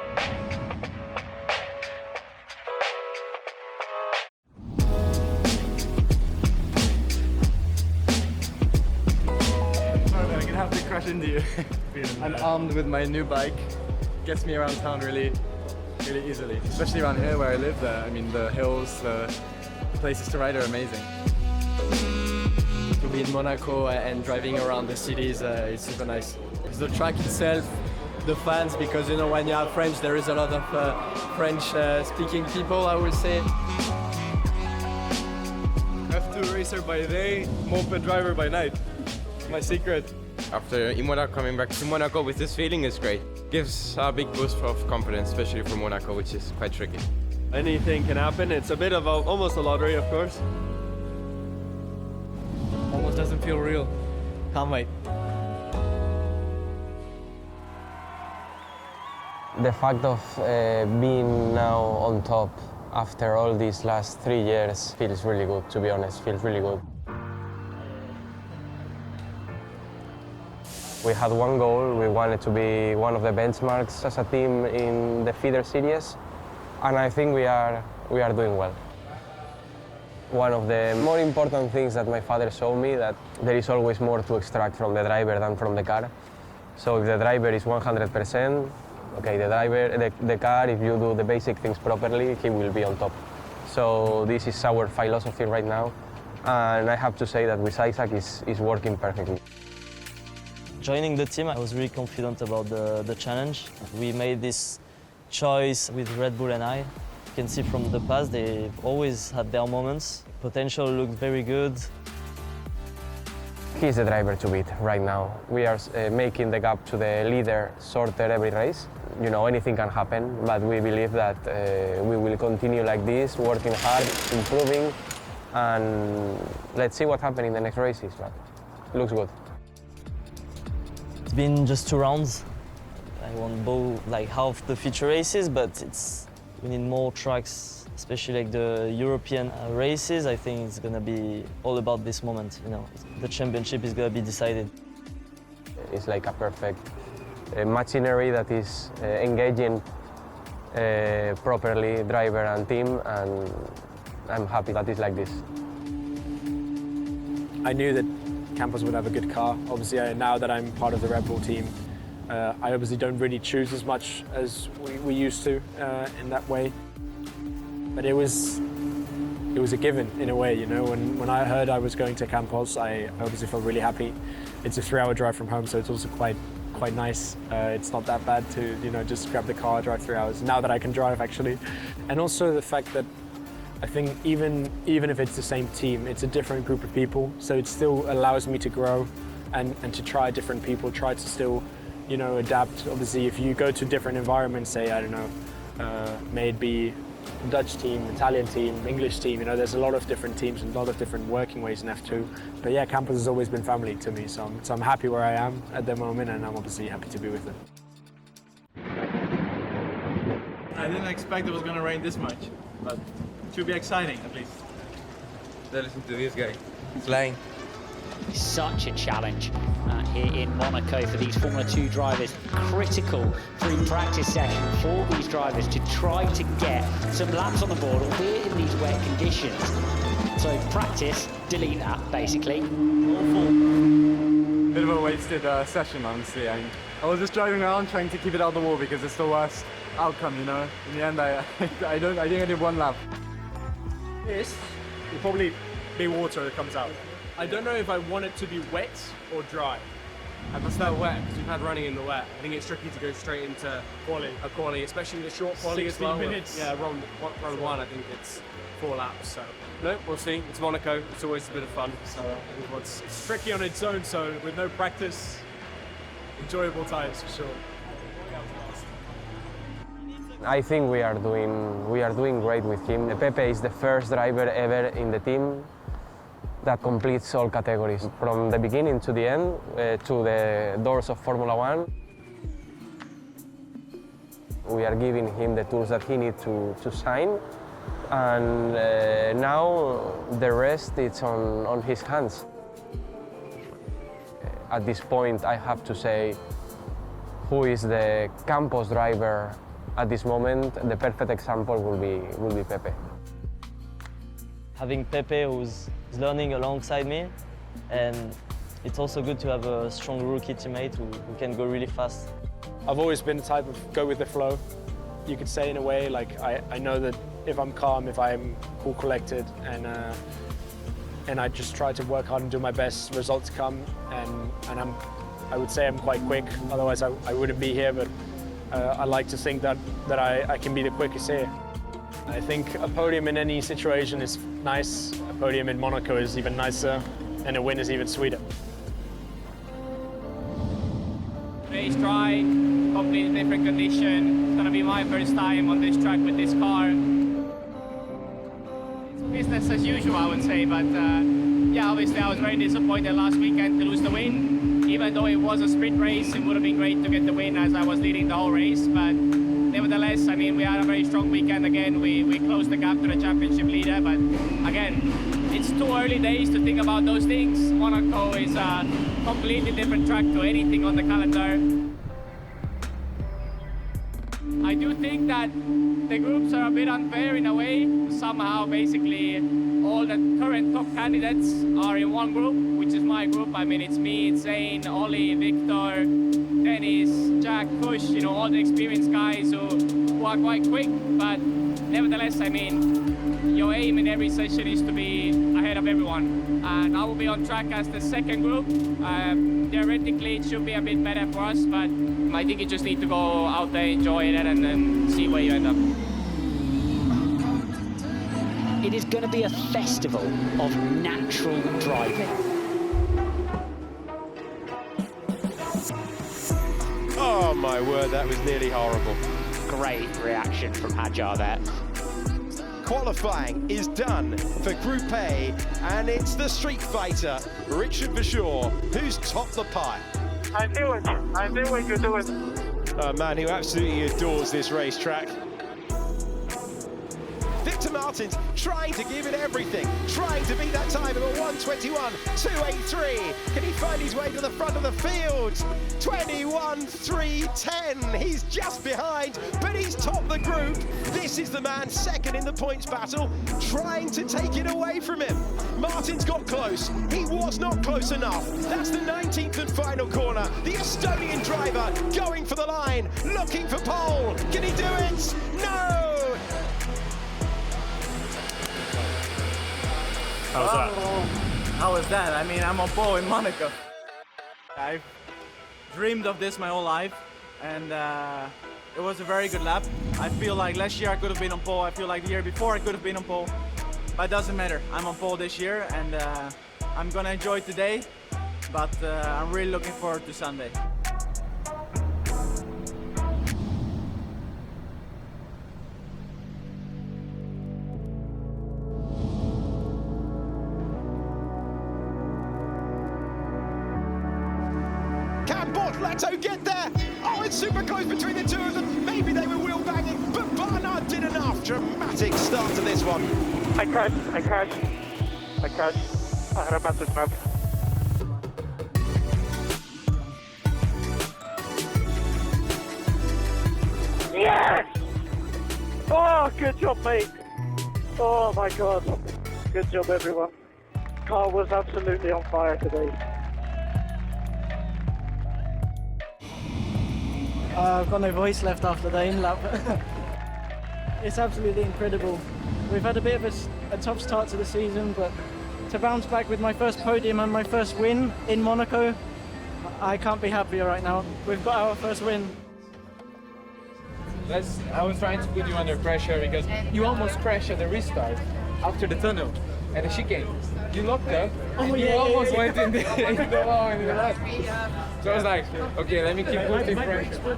I'm gonna have to crash into you. I'm armed with my new bike. Gets me around town really easily, especially around here where I live. I mean, the hills, the places to ride are amazing. To be in Monaco and driving around the cities is super nice. The track itself, the fans, because you know when you have French, there is a lot of French-speaking people, I would say. F2 racer by day, moped driver by night. My secret. After Imola, coming back to Monaco with this feeling is great. Gives a big boost of confidence, especially for Monaco, which is quite tricky. Anything can happen. It's a bit of almost a lottery, of course. Almost doesn't feel real. Can't wait. The fact of being now on top after all these last 3 years feels really good, to be honest, feels really good. We had one goal, we wanted to be one of the benchmarks as a team in the feeder series, and I think we are doing well. One of the more important things that my father showed me, that there is always more to extract from the driver than from the car. So if the driver is 100%, okay, the car, if you do the basic things properly, he will be on top. So this is our philosophy right now, and I have to say that with Zak is working perfectly. Joining the team, I was really confident about the challenge. We made this choice with Red Bull and I. You can see from the past, they've always had their moments. Potential looked very good. He's the driver to beat right now. We are making the gap to the leader shorter every race. You know, anything can happen, but we believe that we will continue like this, working hard, improving, and let's see what happens in the next races, but it looks good. It's been just 2 rounds. I won both, like half the feature races, but we need more tracks, especially like the European races. I think it's gonna be all about this moment. You know, the championship is gonna be decided. It's like a perfect machinery that is engaging properly driver and team, and I'm happy that it's like this. I knew that Campos would have a good car. Obviously, now that I'm part of the Red Bull team, I obviously don't really choose as much as we used to in that way. But it was a given in a way, you know. When I heard I was going to Campos, I obviously felt really happy. It's a 3-hour drive from home, so it's also quite nice. It's not that bad to, you know, just grab the car, drive 3 hours. Now that I can drive, actually, and also the fact that I think even if it's the same team, it's a different group of people, so it still allows me to grow and to try different people, try to still, you know, adapt. Obviously, if you go to different environments, say, I don't know, may it be Dutch team, Italian team, English team, you know, there's a lot of different teams and a lot of different working ways in F2. But yeah, Campos has always been family to me, so I'm happy where I am at the moment, and I'm obviously happy to be with them. I didn't expect it was going to rain this much, but it should be exciting at least. Listen to this guy, flying. Such a challenge here in Monaco for these Formula 2 drivers. Critical pre-practice session for these drivers to try to get some laps on the board, albeit in these wet conditions. So practice, delete that basically. Awful. Bit of a wasted session, honestly. I was just driving around trying to keep it out of the wall because it's the worst outcome, you know. In the end, I think I did 1 lap. This will probably be water that comes out. I don't know if I want it to be wet or dry. I prefer wet because we've had running in the wet. I think it's tricky to go straight into a quali, especially with a short quali as well. 16 minutes. Yeah, round 1, I think it's 4 laps. So no, we'll see. It's Monaco. It's always a bit of fun. So it's tricky on its own. So with no practice, enjoyable times for sure. I think we are doing great with him. Pepe is the first driver ever in the team that completes all categories, from the beginning to the end, to the doors of Formula 1. We are giving him the tools that he needs to shine, and now the rest is on his hands. At this point, I have to say who is the Campos driver at this moment, the perfect example will be Pepe. Having Pepe who's learning alongside me, and it's also good to have a strong rookie teammate who can go really fast. I've always been the type of go with the flow. You could say in a way, like I know that if I'm calm, if I'm cool, collected, and I just try to work hard and do my best, results come, and I would say I'm quite quick. Otherwise, I wouldn't be here. But I like to think that I can be the quickest here. I think a podium in any situation is nice. A podium in Monaco is even nicer, and a win is even sweeter. Race dry, completely different condition. It's gonna be my first time on this track with this car. It's business as usual, I would say, but yeah, obviously I was very disappointed last weekend to lose the win. Even though it was a sprint race, it would have been great to get the win as I was leading the whole race, but nevertheless, I mean, we had a very strong weekend again. We closed the gap to the championship leader, but again, it's too early days to think about those things. Monaco is a completely different track to anything on the calendar. I do think that the groups are a bit unfair in a way. Somehow, basically, all the current top candidates are in one group, which is my group. I mean, it's me, it's Zane, Ollie, Victor, Dennis, Jack, Kush, you know, all the experienced guys who are quite quick, but nevertheless, I mean, your aim in every session is to be ahead of everyone. And I will be on track as the second group. Theoretically, it should be a bit better for us, but I think you just need to go out there, enjoy it, and then see where you end up. It is going to be a festival of natural driving. Oh my word, that was nearly horrible. Great reaction from Hajar there. Qualifying is done for Group A, and it's the street fighter, Richard Verschoor, who's topped the pile. I knew it you do it. A man who absolutely adores this racetrack. Victor Martins trying to give it everything, trying to beat that time of a 1:21.283. Can he find his way to the front of the field? 21.310. He's just behind, but he's topped the group. This is the man second in the points battle, trying to take it away from him. Martins got close. He was not close enough. That's the 19th and final corner. The Estonian driver going for the line, looking for pole. Can he do it? No! How's that? How was that? I mean, I'm on pole in Monaco. I've dreamed of this my whole life, and it was a very good lap. I feel like last year I could have been on pole. I feel like the year before I could have been on pole. But it doesn't matter. I'm on pole this year, and I'm gonna enjoy today, but I'm really looking forward to Sunday. Can Bortoleto get there? Oh, it's super close between the two of them. Maybe they were wheel banging, but Barnard did enough. Dramatic start to this one. I crashed. I had a massive map. Yes! Oh, good job, mate. Oh my God. Good job, everyone. Car was absolutely on fire today. I've got no voice left after the in-lap. It's absolutely incredible. We've had a bit of a tough start to the season, but to bounce back with my first podium and my first win in Monaco, I can't be happier right now. We've got our first win. I was trying to put you under pressure because you almost crashed at the restart after the tunnel at the chicane. You locked up and you almost went in the wall in the left. So I was like, okay, let me keep putting pressure.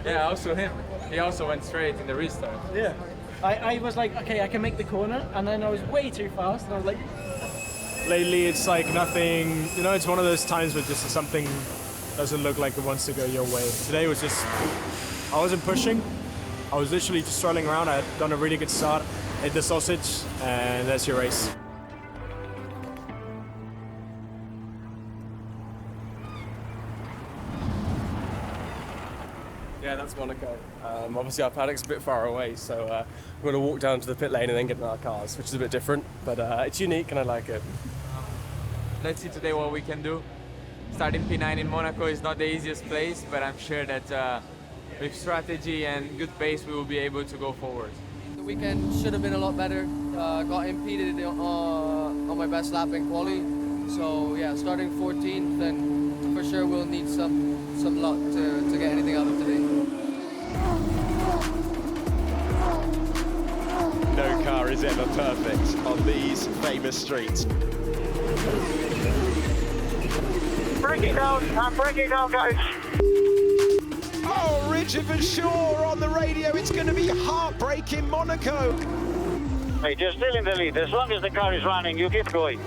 Yeah, also him. He also went straight in the restart. Yeah. I was like, okay, I can make the corner, and then I was way too fast, and I was like... Lately, it's like nothing, you know, it's one of those times where just something doesn't look like it wants to go your way. Today was just, I wasn't pushing. I was literally just strolling around. I had done a really good start, hit the sausage, and that's your race. Yeah, that's Monaco. Obviously our paddock's a bit far away, so we're going to walk down to the pit lane and then get in our cars, which is a bit different, but it's unique and I like it. Let's see today what we can do. Starting P9 in Monaco is not the easiest place, but I'm sure that with strategy and good pace we will be able to go forward. The weekend should have been a lot better. Got impeded on my best lap in quali, so yeah, starting 14th, then for sure we'll need some luck to get anything out of today. No car is ever perfect on these famous streets. Breaking down, I'm breaking down, guys. Oh, Richard Verschoor on the radio. It's going to be heartbreak in Monaco. Hey, you're still in the lead. As long as the car is running, you keep going.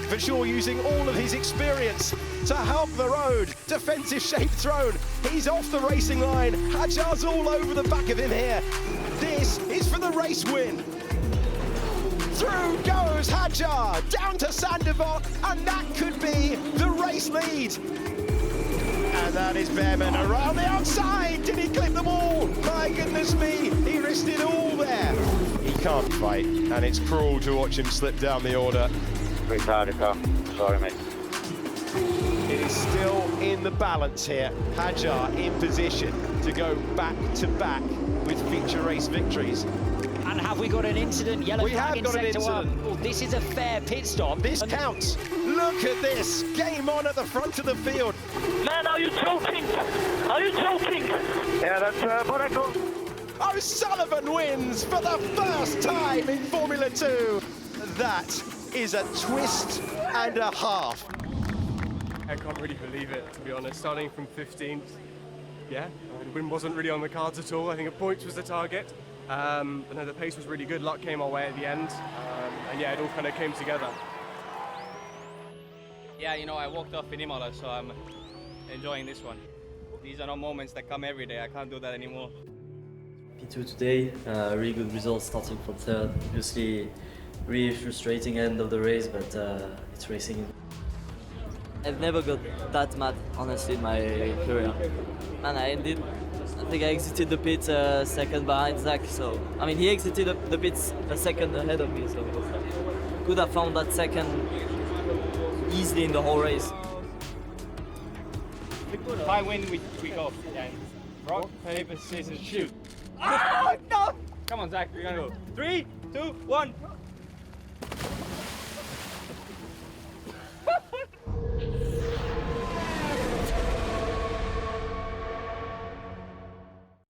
Verschoor using all of his experience to help the road. Defensive shape thrown. He's off the racing line. Hadjar's all over the back of him here. This is for the race win. Through goes Hadjar, down to Sandoval, and that could be the race lead. And that is Behrman around the outside. Did he clip them all? My goodness me, he risked it all there. He can't fight, and it's cruel to watch him slip down the order. Pretty tired of car. Sorry, mate. It is still in the balance here. Hadjar in position to go back to back with feature race victories. And have we got an incident? Yellow We flag have in got an sector incident. one. Well, this is a fair pit stop. This counts. Look at this. Game on at the front of the field. Man, are you joking? Are you joking? Yeah, that's Monaco. O'Sullivan wins for the first time in Formula 2. That is a twist and a half. I can't really believe it, to be honest. Starting from 15th, yeah, the win wasn't really on the cards at all. I think points was the target. But no, the pace was really good. Luck came our way at the end, and yeah, it all kind of came together. Yeah, you know, I walked off in Imola, so I'm enjoying this one. These are not moments that come every day. I can't do that anymore. P2 today, really good results starting from third. Obviously, really frustrating end of the race, but it's racing. I've never got that mad, honestly, in my career. And I think I exited the pit second behind Zak, so I mean he exited the pits a second ahead of me, so could have found that second easily in the whole race. If I win, we go. Yeah. Rock, paper, scissors, shoot. Oh, no! Come on, Zach, we're gonna go. 3, 2, 1.